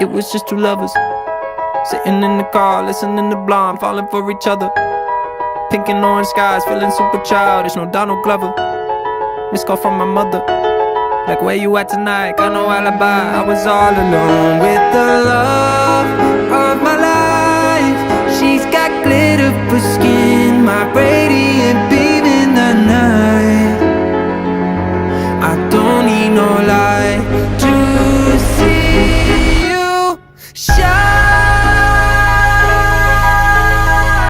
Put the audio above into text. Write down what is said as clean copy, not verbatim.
It was just two lovers sitting in the car, listening to Blonde, falling for each other. Pink and orange skies, feeling super childish, no Donald Glover. Missed call from my mother, like where you at tonight, got no alibi. I was all alone with the love of my life. She's got glitter for skin, my radiant beauty.